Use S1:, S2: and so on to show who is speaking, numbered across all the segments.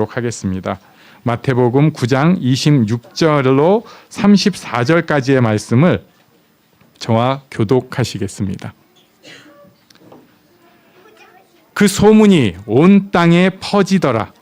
S1: 하겠습니다. 마태복음 9장 26절로 34절까지의 말씀을 저와 교독하시겠습니다. 그 소문이 온 땅에 퍼지더라.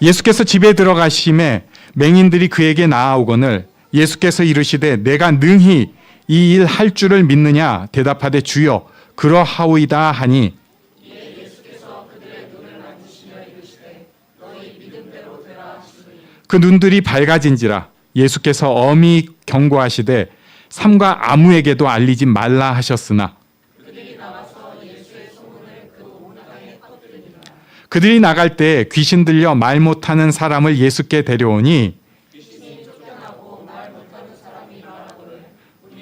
S1: 예수께서 집에 들어가심에 맹인들이 그에게 나아오거늘 예수께서 이르시되 내가 능히 이 일 할 줄을 믿느냐 대답하되 주여 그러하오이다 하니 그 눈들이 밝아진지라. 예수께서 엄히 경고하시되 삼가 아무에게도 알리지 말라 하셨으나 그들이 나갈 때 귀신 들려 말 못하는 사람을 예수께 데려오니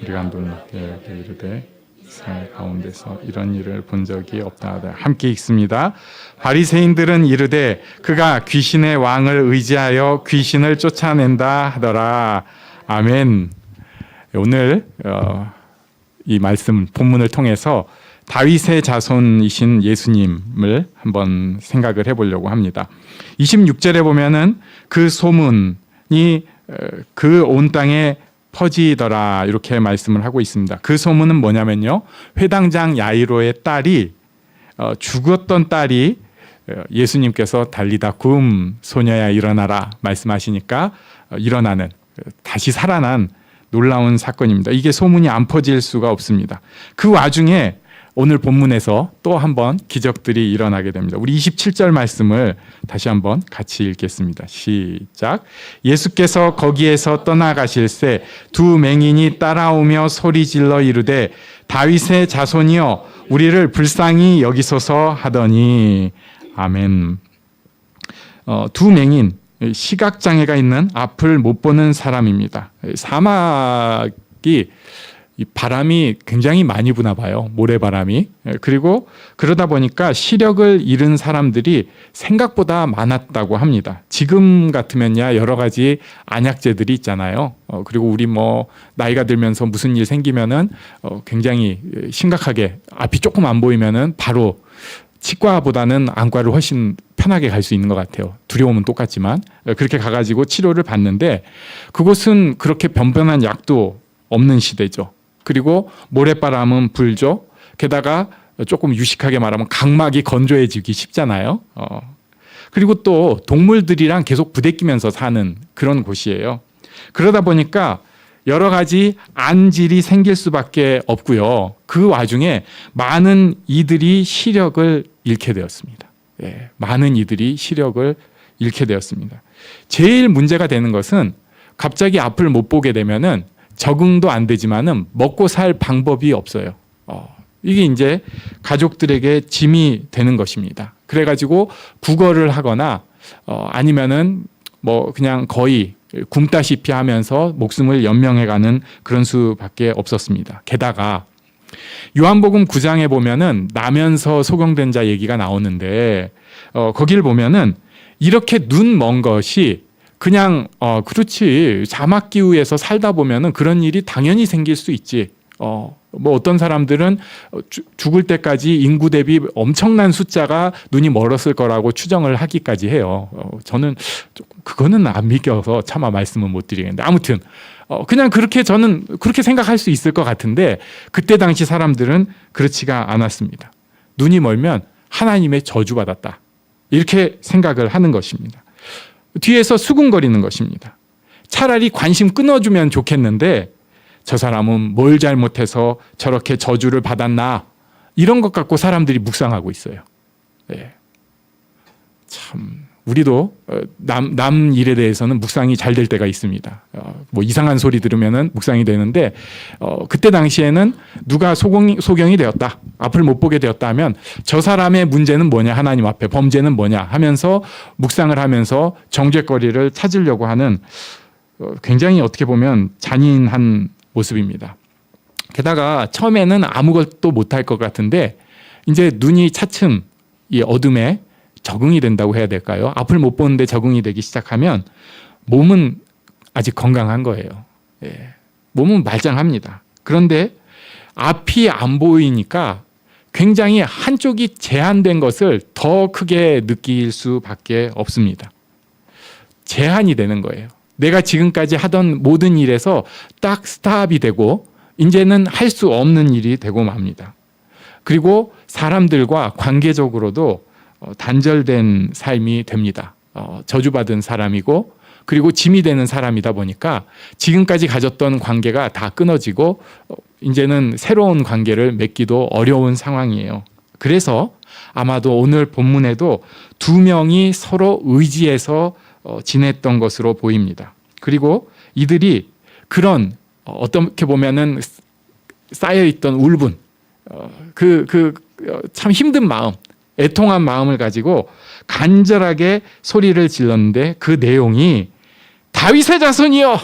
S1: 우리가 놀랍게 이르되 이스라엘 가운데서 이런 일을 본 적이 없다 하되 함께 읽습니다. 바리새인들은 이르되 그가 귀신의 왕을 의지하여 귀신을 쫓아낸다 하더라. 아멘. 오늘 이 말씀 본문을 통해서 다윗의 자손이신 예수님을 한번 생각을 해보려고 합니다. 26절에 보면은 그 소문이 그 온 땅에 퍼지더라 이렇게 말씀을 하고 있습니다. 그 소문은 뭐냐면요, 회당장 야이로의 딸이 죽었던 딸이 예수님께서 달리다 굼 소녀야 일어나라 말씀하시니까 일어나는, 다시 살아난 놀라운 사건입니다. 이게 소문이 안 퍼질 수가 없습니다. 그 와중에 오늘 본문에서 또 한번 기적들이 일어나게 됩니다. 우리 27절 말씀을 다시 한번 같이 읽겠습니다. 시작. 예수께서 거기에서 떠나가실새 두 맹인이 따라오며 소리질러 이르되 다윗의 자손이여 우리를 불쌍히 여기소서 하더니. 아멘. 두 맹인, 시각장애가 있는 앞을 못 보는 사람입니다. 사막이 이 바람이 굉장히 많이 부나 봐요. 모래바람이. 그리고 그러다 보니까 시력을 잃은 사람들이 생각보다 많았다고 합니다. 지금 같으면야 여러 가지 안약제들이 있잖아요. 그리고 우리 나이가 들면서 무슨 일 생기면은 굉장히 심각하게 앞이 조금 안 보이면은 바로 치과보다는 안과를 훨씬 편하게 갈 수 있는 것 같아요. 두려움은 똑같지만 그렇게 가가지고 치료를 받는데 그곳은 그렇게 변변한 약도 없는 시대죠. 그리고 모래바람은 불죠. 게다가 조금 유식하게 말하면 각막이 건조해지기 쉽잖아요. 그리고 또 동물들이랑 계속 부대끼면서 사는 그런 곳이에요. 그러다 보니까 여러 가지 안질이 생길 수밖에 없고요. 그 와중에 많은 이들이 시력을 잃게 되었습니다. 많은 이들이 시력을 잃게 되었습니다. 제일 문제가 되는 것은 갑자기 앞을 못 보게 되면은 적응도 안 되지만은 먹고 살 방법이 없어요. 이게 이제 가족들에게 짐이 되는 것입니다. 그래가지고 구걸을 하거나 아니면은 그냥 거의 굶다시피 하면서 목숨을 연명해가는 그런 수밖에 없었습니다. 게다가 요한복음 9장에 보면은 나면서 소경된 자 얘기가 나오는데 거기를 보면은 이렇게 눈 먼 것이 그냥 그렇지, 자막기후에서 살다 보면은 그런 일이 당연히 생길 수 있지. 어떤 사람들은 죽을 때까지 인구 대비 엄청난 숫자가 눈이 멀었을 거라고 추정을 하기까지 해요. 저는 그거는 안 믿겨서 차마 말씀은 못 드리겠는데, 아무튼 그냥 저는 그렇게 생각할 수 있을 것 같은데 그때 당시 사람들은 그렇지가 않았습니다. 눈이 멀면 하나님의 저주받았다 이렇게 생각을 하는 것입니다. 뒤에서 수군거리는 것입니다. 차라리 관심 끊어주면 좋겠는데 저 사람은 뭘 잘못해서 저렇게 저주를 받았나, 이런 것 갖고 사람들이 묵상하고 있어요. 참 우리도 남 일에 대해서는 묵상이 잘 될 때가 있습니다. 이상한 소리 들으면은 묵상이 되는데 그때 당시에는 누가 소경이 되었다, 앞을 못 보게 되었다 하면 저 사람의 문제는 뭐냐, 하나님 앞에 범죄는 뭐냐 하면서 묵상을 하면서 정죄거리를 찾으려고 하는 굉장히 어떻게 보면 잔인한 모습입니다. 게다가 처음에는 아무것도 못할 것 같은데 이제 눈이 차츰 이 어둠에 적응이 된다고 해야 될까요? 앞을 못 보는데 적응이 되기 시작하면 몸은 아직 건강한 거예요. 몸은 말짱합니다. 그런데 앞이 안 보이니까 굉장히 한쪽이 제한된 것을 더 크게 느낄 수밖에 없습니다. 제한이 되는 거예요. 내가 지금까지 하던 모든 일에서 딱 스탑이 되고 이제는 할 수 없는 일이 되고 맙니다. 그리고 사람들과 관계적으로도 단절된 삶이 됩니다. 저주받은 사람이고 그리고 짐이 되는 사람이다 보니까 지금까지 가졌던 관계가 다 끊어지고 이제는 새로운 관계를 맺기도 어려운 상황이에요. 그래서 아마도 오늘 본문에도 두 명이 서로 의지해서 지냈던 것으로 보입니다. 그리고 이들이 그런 어떻게 보면은 쌓여있던 울분, 참 힘든 마음, 애통한 마음을 가지고 간절하게 소리를 질렀는데 그 내용이 다윗의 자손이여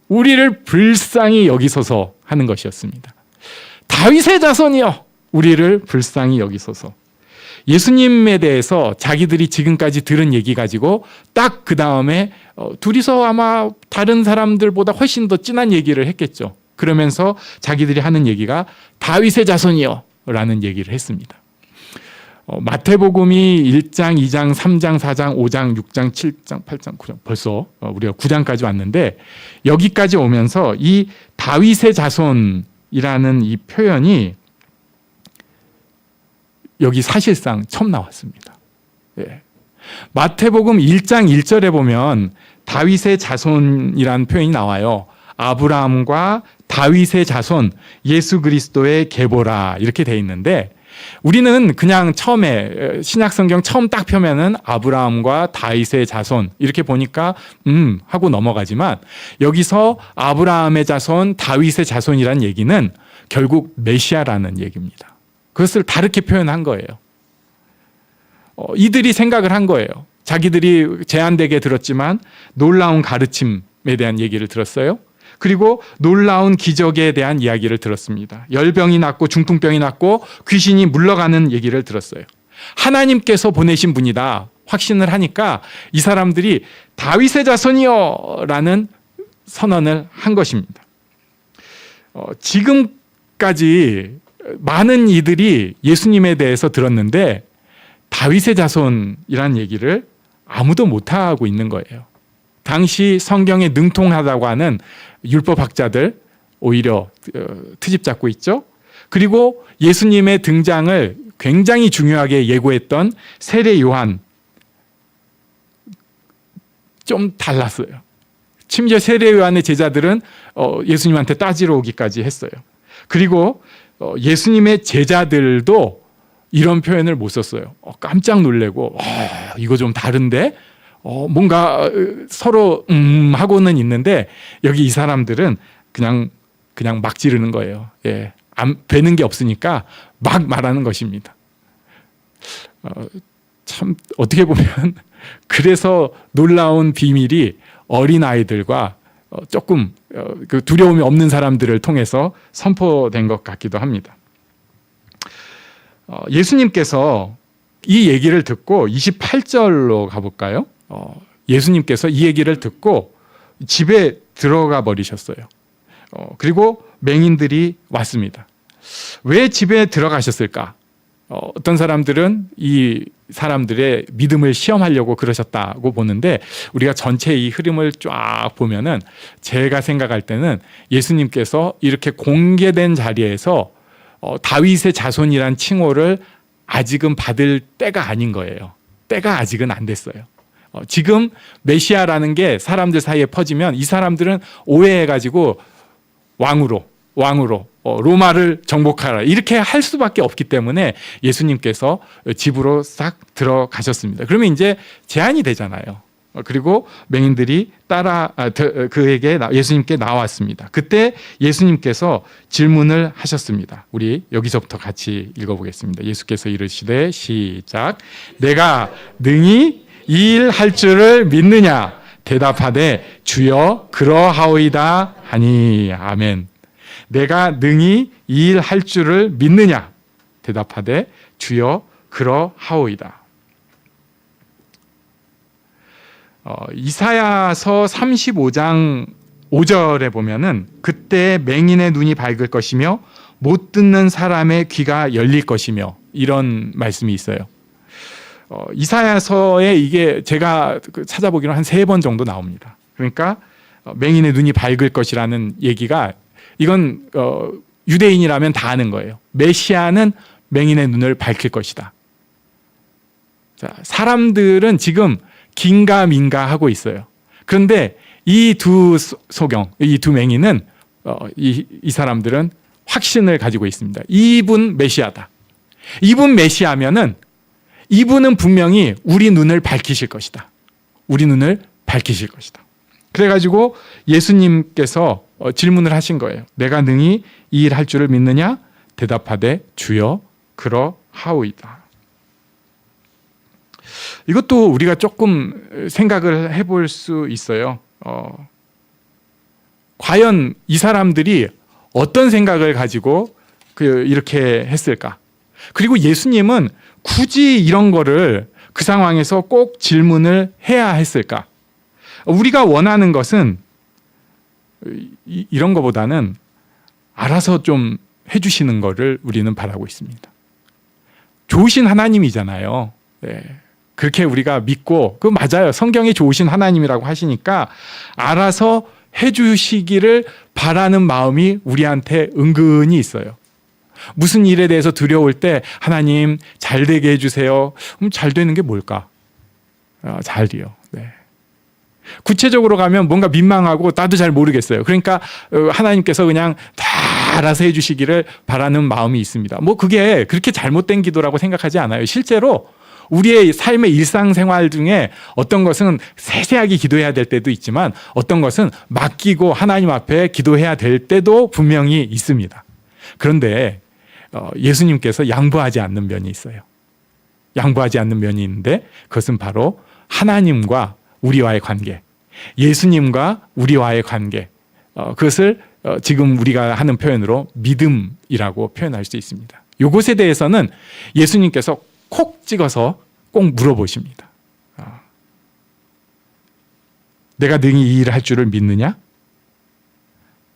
S1: 우리를 불쌍히 여기소서 하는 것이었습니다. 다윗의 자손이여 우리를 불쌍히 여기소서. 예수님에 대해서 자기들이 지금까지 들은 얘기 가지고 딱 그 다음에 둘이서 아마 다른 사람들보다 훨씬 더 진한 얘기를 했겠죠. 그러면서 자기들이 하는 얘기가 다윗의 자손이여 라는 얘기를 했습니다. 마태복음이 1장, 2장, 3장, 4장, 5장, 6장, 7장, 8장, 9장 벌써 우리가 9장까지 왔는데 여기까지 오면서 이 다윗의 자손이라는 이 표현이 여기 사실상 처음 나왔습니다. 예. 마태복음 1장 1절에 보면 다윗의 자손이라는 표현이 나와요. 아브라함과 다윗의 자손 예수 그리스도의 계보라 이렇게 돼 있는데 우리는 그냥 처음에 신약성경 처음 딱 펴면은 아브라함과 다윗의 자손 이렇게 보니까 하고 넘어가지만 여기서 아브라함의 자손 다윗의 자손이란 얘기는 결국 메시아라는 얘기입니다. 그것을 다르게 표현한 거예요. 이들이 생각을 한 거예요. 자기들이 제한되게 들었지만 놀라운 가르침에 대한 얘기를 들었어요. 그리고 놀라운 기적에 대한 이야기를 들었습니다. 열병이 났고 중풍병이 났고 귀신이 물러가는 얘기를 들었어요. 하나님께서 보내신 분이다 확신을 하니까 이 사람들이 다윗의 자손이여 라는 선언을 한 것입니다. 지금까지 많은 이들이 예수님에 대해서 들었는데 다윗의 자손이라는 얘기를 아무도 못하고 있는 거예요. 당시 성경에 능통하다고 하는 율법학자들 오히려 트집 잡고 있죠. 그리고 예수님의 등장을 굉장히 중요하게 예고했던 세례 요한 좀 달랐어요. 심지어 세례 요한의 제자들은 예수님한테 따지러 오기까지 했어요. 그리고 예수님의 제자들도 이런 표현을 못 썼어요. 깜짝 놀래고 이거 좀 다른데 뭔가 서로 하고는 있는데 여기 이 사람들은 그냥 막 지르는 거예요. 예, 안 되는 게 없으니까 막 말하는 것입니다. 참 어떻게 보면 그래서 놀라운 비밀이 어린 아이들과 조금 그 두려움이 없는 사람들을 통해서 선포된 것 같기도 합니다. 예수님께서 이 얘기를 듣고 28절로 가볼까요? 예수님께서 이 얘기를 듣고 집에 들어가 버리셨어요. 그리고 맹인들이 왔습니다. 왜 집에 들어가셨을까? 어떤 사람들은 이 사람들의 믿음을 시험하려고 그러셨다고 보는데 우리가 전체 이 흐름을 쫙 보면은 제가 생각할 때는 예수님께서 이렇게 공개된 자리에서 다윗의 자손이란 칭호를 아직은 받을 때가 아닌 거예요. 때가 아직은 안 됐어요. 지금 메시아라는 게 사람들 사이에 퍼지면 이 사람들은 오해해가지고 왕으로 로마를 정복하라 이렇게 할 수밖에 없기 때문에 예수님께서 집으로 싹 들어가셨습니다. 그러면 이제 제한이 되잖아요. 그리고 맹인들이 그에게 예수님께 나왔습니다. 그때 예수님께서 질문을 하셨습니다. 우리 여기서부터 같이 읽어보겠습니다. 예수께서 이르시되 시작. 내가 능히 이 일 할 줄을 믿느냐? 대답하되 주여 그러하오이다 하니. 아멘. 내가 능히 이 일 할 줄을 믿느냐? 대답하되 주여 그러하오이다. 이사야서 35장 5절에 보면은 그때 맹인의 눈이 밝을 것이며 못 듣는 사람의 귀가 열릴 것이며 이런 말씀이 있어요. 이사야서에 이게 제가 찾아보기로 한 3번 정도 나옵니다. 그러니까 맹인의 눈이 밝을 것이라는 얘기가 이건 유대인이라면 다 아는 거예요. 메시아는 맹인의 눈을 밝힐 것이다. 자, 사람들은 지금 긴가민가 하고 있어요. 그런데 이 두 소경, 이 두 맹인은 이 사람들은 확신을 가지고 있습니다. 이분 메시아다. 이분 메시아면은 이분은 분명히 우리 눈을 밝히실 것이다. 우리 눈을 밝히실 것이다. 그래가지고 예수님께서 질문을 하신 거예요. 내가 능히 이 일 할 줄을 믿느냐? 대답하되 주여 그러하오이다. 이것도 우리가 조금 생각을 해볼 수 있어요. 과연 이 사람들이 어떤 생각을 가지고 이렇게 했을까? 그리고 예수님은 굳이 이런 거를 그 상황에서 꼭 질문을 해야 했을까? 우리가 원하는 것은 이런 거보다는 알아서 좀 해주시는 거를 우리는 바라고 있습니다. 좋으신 하나님이잖아요. 네. 그렇게 우리가 믿고, 그 맞아요. 성경이 좋으신 하나님이라고 하시니까 알아서 해주시기를 바라는 마음이 우리한테 은근히 있어요. 무슨 일에 대해서 두려울 때 하나님 잘 되게 해주세요. 그럼 잘 되는 게 뭘까? 잘이요. 네. 구체적으로 가면 뭔가 민망하고 나도 잘 모르겠어요. 그러니까 하나님께서 그냥 다 알아서 해주시기를 바라는 마음이 있습니다. 뭐 그게 그렇게 잘못된 기도라고 생각하지 않아요. 실제로 우리의 삶의 일상생활 중에 어떤 것은 세세하게 기도해야 될 때도 있지만 어떤 것은 맡기고 하나님 앞에 기도해야 될 때도 분명히 있습니다. 그런데 예수님께서 양보하지 않는 면이 있어요. 양보하지 않는 면이 있는데 그것은 바로 하나님과 우리와의 관계, 예수님과 우리와의 관계, 그것을 지금 우리가 하는 표현으로 믿음이라고 표현할 수 있습니다. 이것에 대해서는 예수님께서 콕 찍어서 꼭 물어보십니다. 내가 능히 이 일을 할 줄을 믿느냐?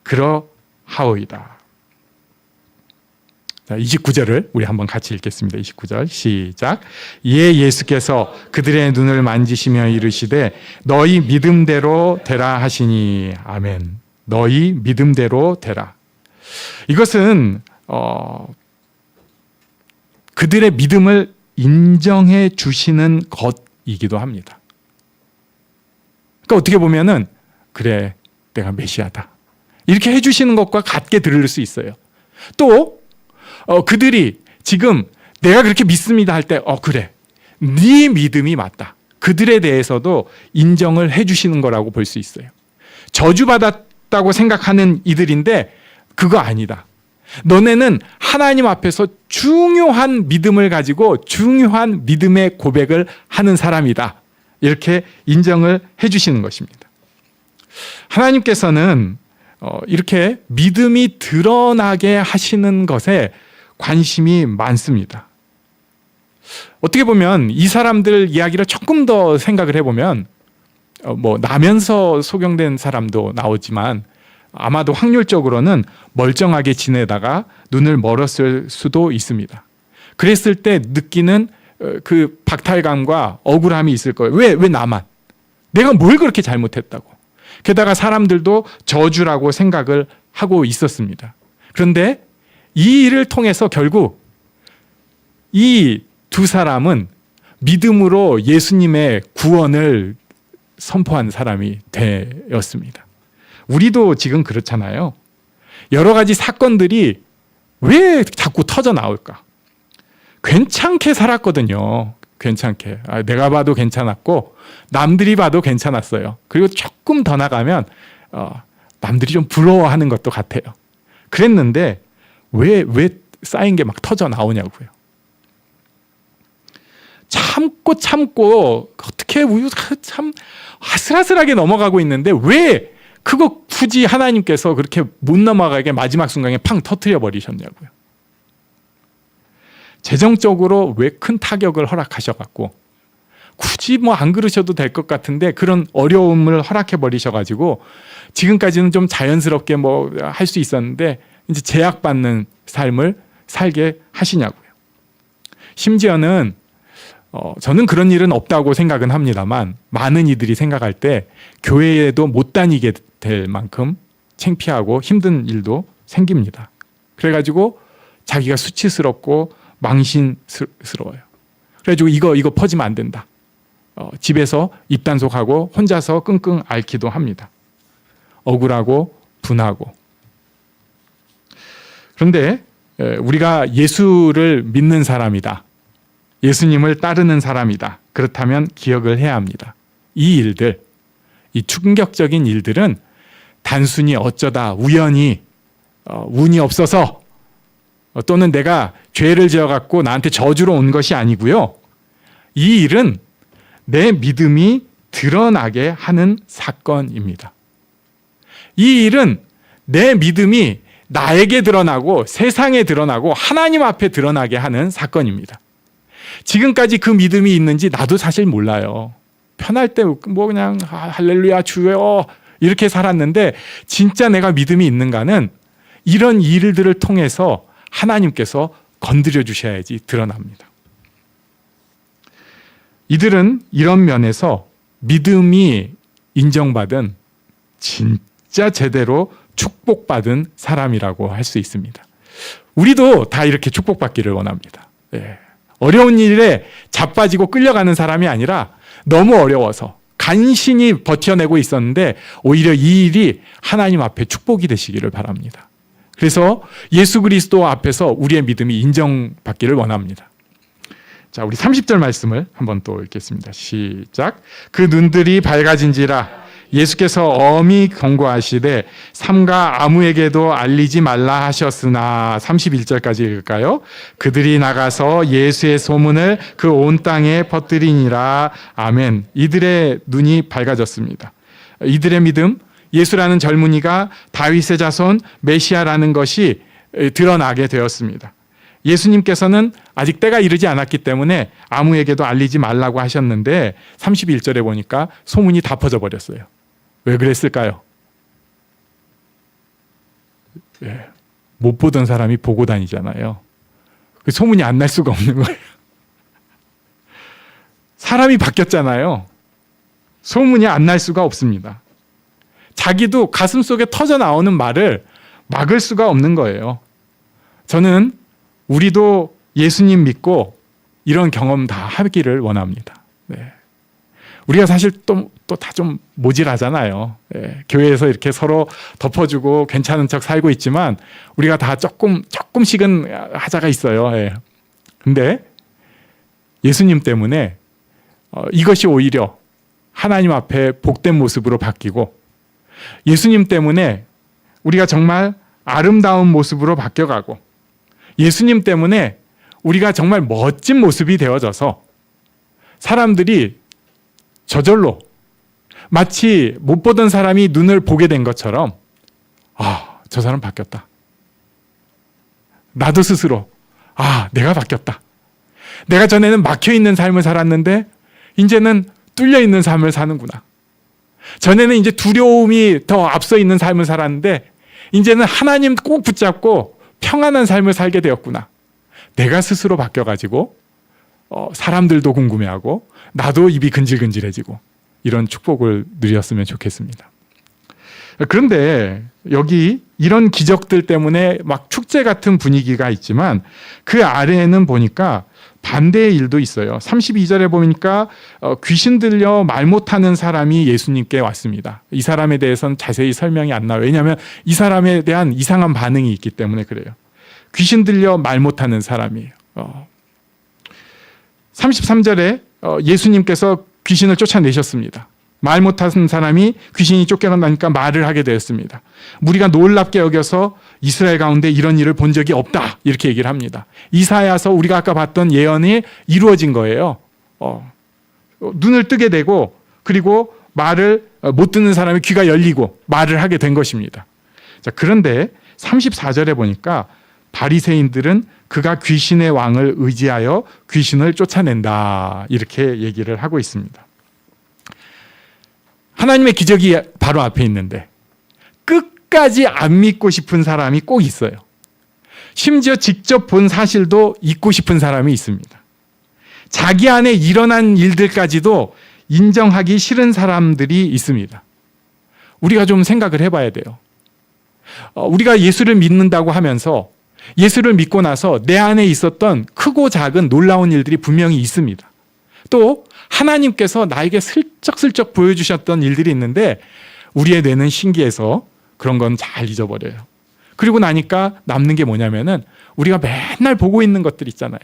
S1: 그러하오이다. 자, 29절을 우리 한번 같이 읽겠습니다. 29절 시작. 이에 예수께서 그들의 눈을 만지시며 이르시되 너희 믿음대로 되라 하시니 아멘. 너희 믿음대로 되라. 이것은 그들의 믿음을 인정해 주시는 것이기도 합니다. 그러니까 어떻게 보면은 그래 내가 메시아다 이렇게 해주시는 것과 같게 들을 수 있어요. 또 그들이 지금 내가 그렇게 믿습니다 할 때 그래 네 믿음이 맞다. 그들에 대해서도 인정을 해주시는 거라고 볼 수 있어요. 저주받았다고 생각하는 이들인데 그거 아니다. 너네는 하나님 앞에서 중요한 믿음을 가지고 중요한 믿음의 고백을 하는 사람이다. 이렇게 인정을 해주시는 것입니다. 하나님께서는 이렇게 믿음이 드러나게 하시는 것에 관심이 많습니다. 어떻게 보면 이 사람들 이야기를 조금 더 생각을 해보면 나면서 소경된 사람도 나오지만 아마도 확률적으로는 멀쩡하게 지내다가 눈을 멀었을 수도 있습니다. 그랬을 때 느끼는 그 박탈감과 억울함이 있을 거예요. 왜 나만? 내가 뭘 그렇게 잘못했다고. 게다가 사람들도 저주라고 생각을 하고 있었습니다. 그런데 이 일을 통해서 결국 이 두 사람은 믿음으로 예수님의 구원을 선포한 사람이 되었습니다. 우리도 지금 그렇잖아요. 여러 가지 사건들이 왜 자꾸 터져 나올까? 괜찮게 살았거든요. 괜찮게. 내가 봐도 괜찮았고 남들이 봐도 괜찮았어요. 그리고 조금 더 나가면 남들이 좀 부러워하는 것도 같아요. 그랬는데 왜 쌓인 게 막 터져 나오냐고요. 참고 어떻게 참 아슬아슬하게 넘어가고 있는데 왜 그거 굳이 하나님께서 그렇게 못 넘어가게 마지막 순간에 팡 터뜨려 버리셨냐고요. 재정적으로 왜 큰 타격을 허락하셔갖고 굳이 뭐 안 그러셔도 될 것 같은데 그런 어려움을 허락해 버리셔가지고 지금까지는 좀 자연스럽게 뭐 할 수 있었는데 이제 제약받는 삶을 살게 하시냐고요. 심지어는 저는 그런 일은 없다고 생각은 합니다만 많은 이들이 생각할 때 교회에도 못 다니게 될 만큼 창피하고 힘든 일도 생깁니다. 그래가지고 자기가 수치스럽고 망신스러워요. 그래가지고 이거 퍼지면 안 된다. 집에서 입단속하고 혼자서 끙끙 앓기도 합니다. 억울하고 분하고. 그런데 우리가 예수를 믿는 사람이다. 예수님을 따르는 사람이다. 그렇다면 기억을 해야 합니다. 이 일들, 이 충격적인 일들은 단순히 어쩌다 우연히 운이 없어서 또는 내가 죄를 지어갖고 나한테 저주로 온 것이 아니고요. 이 일은 내 믿음이 드러나게 하는 사건입니다. 이 일은 내 믿음이 나에게 드러나고 세상에 드러나고 하나님 앞에 드러나게 하는 사건입니다. 지금까지 그 믿음이 있는지 나도 사실 몰라요. 편할 때 뭐 그냥 할렐루야 주여 이렇게 살았는데 진짜 내가 믿음이 있는가는 이런 일들을 통해서 하나님께서 건드려 주셔야지 드러납니다. 이들은 이런 면에서 믿음이 인정받은 진짜 제대로 축복받은 사람이라고 할 수 있습니다. 우리도 다 이렇게 축복받기를 원합니다. 어려운 일에 자빠지고 끌려가는 사람이 아니라 너무 어려워서 간신히 버텨내고 있었는데 오히려 이 일이 하나님 앞에 축복이 되시기를 바랍니다. 그래서 예수 그리스도 앞에서 우리의 믿음이 인정받기를 원합니다. 자, 우리 30절 말씀을 한번 또 읽겠습니다. 시작. 그 눈들이 밝아진지라 예수께서 엄히 경고하시되 삼가 아무에게도 알리지 말라 하셨으나 31절까지 읽을까요? 그들이 나가서 예수의 소문을 그 온 땅에 퍼뜨리니라. 아멘. 이들의 눈이 밝아졌습니다. 이들의 믿음, 예수라는 젊은이가 다윗의 자손 메시아라는 것이 드러나게 되었습니다. 예수님께서는 아직 때가 이르지 않았기 때문에 아무에게도 알리지 말라고 하셨는데 31절에 보니까 소문이 다 퍼져 버렸어요. 왜 그랬을까요? 못 보던 사람이 보고 다니잖아요. 그 소문이 안 날 수가 없는 거예요. 사람이 바뀌었잖아요. 소문이 안 날 수가 없습니다. 자기도 가슴 속에 터져 나오는 말을 막을 수가 없는 거예요. 저는 우리도 예수님 믿고 이런 경험 다 하기를 원합니다. 우리가 사실 또 다 좀 모질하잖아요. 교회에서 이렇게 서로 덮어주고 괜찮은 척 살고 있지만 우리가 다 조금씩은 하자가 있어요. 근데 예수님 때문에 이것이 오히려 하나님 앞에 복된 모습으로 바뀌고 예수님 때문에 우리가 정말 아름다운 모습으로 바뀌어가고 예수님 때문에 우리가 정말 멋진 모습이 되어져서 사람들이 저절로 마치 못 보던 사람이 눈을 보게 된 것처럼 저 사람 바뀌었다. 나도 스스로 내가 바뀌었다. 내가 전에는 막혀있는 삶을 살았는데 이제는 뚫려있는 삶을 사는구나. 전에는 이제 두려움이 더 앞서 있는 삶을 살았는데 이제는 하나님 꼭 붙잡고 평안한 삶을 살게 되었구나. 내가 스스로 바뀌어가지고 사람들도 궁금해하고 나도 입이 근질근질해지고 이런 축복을 누렸으면 좋겠습니다. 그런데 여기 이런 기적들 때문에 막 축제 같은 분위기가 있지만 그 아래에는 보니까 반대의 일도 있어요. 32절에 보니까 귀신 들려 말 못하는 사람이 예수님께 왔습니다. 이 사람에 대해서는 자세히 설명이 안 나와요. 왜냐하면 이 사람에 대한 이상한 반응이 있기 때문에 그래요. 귀신 들려 말 못하는 사람이에요. 33절에 예수님께서 귀신을 쫓아내셨습니다. 말 못하는 사람이 귀신이 쫓겨나니까 말을 하게 되었습니다. 무리가 놀랍게 여겨서 이스라엘 가운데 이런 일을 본 적이 없다 이렇게 얘기를 합니다. 이사야서 우리가 아까 봤던 예언이 이루어진 거예요. 눈을 뜨게 되고 그리고 말을 못 듣는 사람의 귀가 열리고 말을 하게 된 것입니다. 자, 그런데 34절에 보니까 바리새인들은 그가 귀신의 왕을 의지하여 귀신을 쫓아낸다. 이렇게 얘기를 하고 있습니다. 하나님의 기적이 바로 앞에 있는데 끝까지 안 믿고 싶은 사람이 꼭 있어요. 심지어 직접 본 사실도 잊고 싶은 사람이 있습니다. 자기 안에 일어난 일들까지도 인정하기 싫은 사람들이 있습니다. 우리가 좀 생각을 해봐야 돼요. 우리가 예수를 믿는다고 하면서 예수를 믿고 나서 내 안에 있었던 크고 작은 놀라운 일들이 분명히 있습니다. 또 하나님께서 나에게 슬쩍슬쩍 보여주셨던 일들이 있는데 우리의 뇌는 신기해서 그런 건 잘 잊어버려요. 그리고 나니까 남는 게 뭐냐면은 우리가 맨날 보고 있는 것들 있잖아요.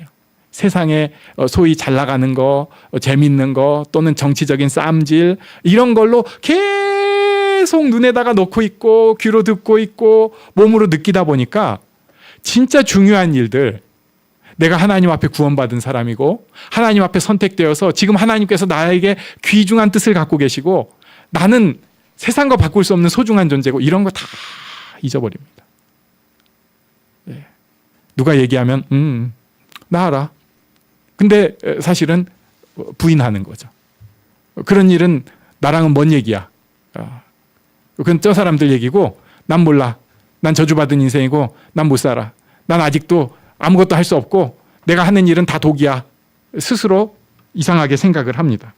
S1: 세상에 소위 잘 나가는 거, 재밌는 거, 또는 정치적인 쌈질 이런 걸로 계속 눈에다가 놓고 있고 귀로 듣고 있고 몸으로 느끼다 보니까 진짜 중요한 일들, 내가 하나님 앞에 구원받은 사람이고 하나님 앞에 선택되어서 지금 하나님께서 나에게 귀중한 뜻을 갖고 계시고 나는 세상과 바꿀 수 없는 소중한 존재고 이런 거 다 잊어버립니다. 누가 얘기하면 나 알아. 근데 사실은 부인하는 거죠. 그런 일은 나랑은 뭔 얘기야. 그건 저 사람들 얘기고 난 몰라. 난 저주받은 인생이고 난 못 살아. 난 아직도 아무것도 할 수 없고 내가 하는 일은 다 독이야. 스스로 이상하게 생각을 합니다.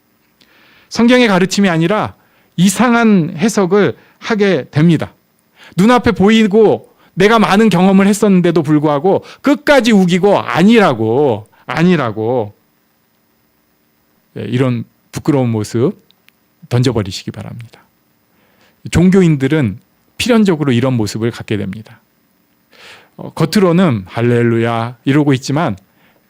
S1: 성경의 가르침이 아니라 이상한 해석을 하게 됩니다. 눈앞에 보이고 내가 많은 경험을 했었는데도 불구하고 끝까지 우기고 아니라고 이런 부끄러운 모습 던져버리시기 바랍니다. 종교인들은 필연적으로 이런 모습을 갖게 됩니다. 겉으로는 할렐루야 이러고 있지만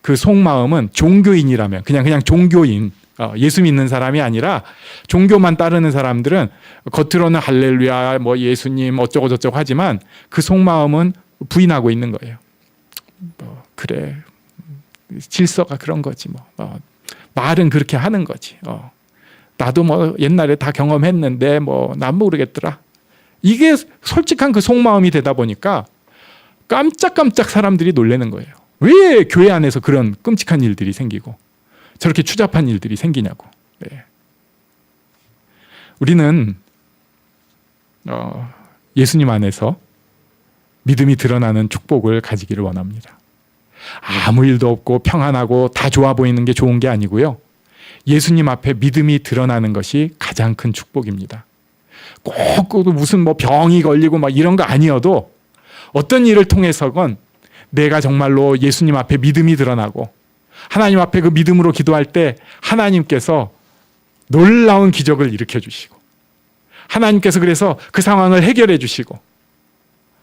S1: 그 속마음은 종교인이라면 그냥 종교인, 예수 믿는 사람이 아니라 종교만 따르는 사람들은 겉으로는 할렐루야 뭐 예수님 어쩌고 저쩌고 하지만 그 속마음은 부인하고 있는 거예요. 그래 질서가 그런 거지 뭐 말은 그렇게 하는 거지. 나도 뭐 옛날에 다 경험했는데 뭐 난 모르겠더라. 이게 솔직한 그 속마음이 되다 보니까 깜짝깜짝 사람들이 놀라는 거예요. 왜 교회 안에서 그런 끔찍한 일들이 생기고 저렇게 추잡한 일들이 생기냐고. 네. 우리는 예수님 안에서 믿음이 드러나는 축복을 가지기를 원합니다. 아무 일도 없고 평안하고 다 좋아 보이는 게 좋은 게 아니고요. 예수님 앞에 믿음이 드러나는 것이 가장 큰 축복입니다. 꼭 무슨 뭐 병이 걸리고 막 이런 거 아니어도 어떤 일을 통해서건 내가 정말로 예수님 앞에 믿음이 드러나고 하나님 앞에 그 믿음으로 기도할 때 하나님께서 놀라운 기적을 일으켜 주시고 하나님께서 그래서 그 상황을 해결해 주시고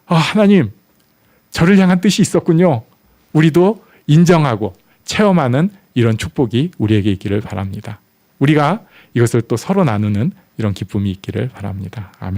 S1: 하나님 저를 향한 뜻이 있었군요. 우리도 인정하고 체험하는 이런 축복이 우리에게 있기를 바랍니다. 우리가 이것을 또 서로 나누는 이런 기쁨이 있기를 바랍니다. 아멘.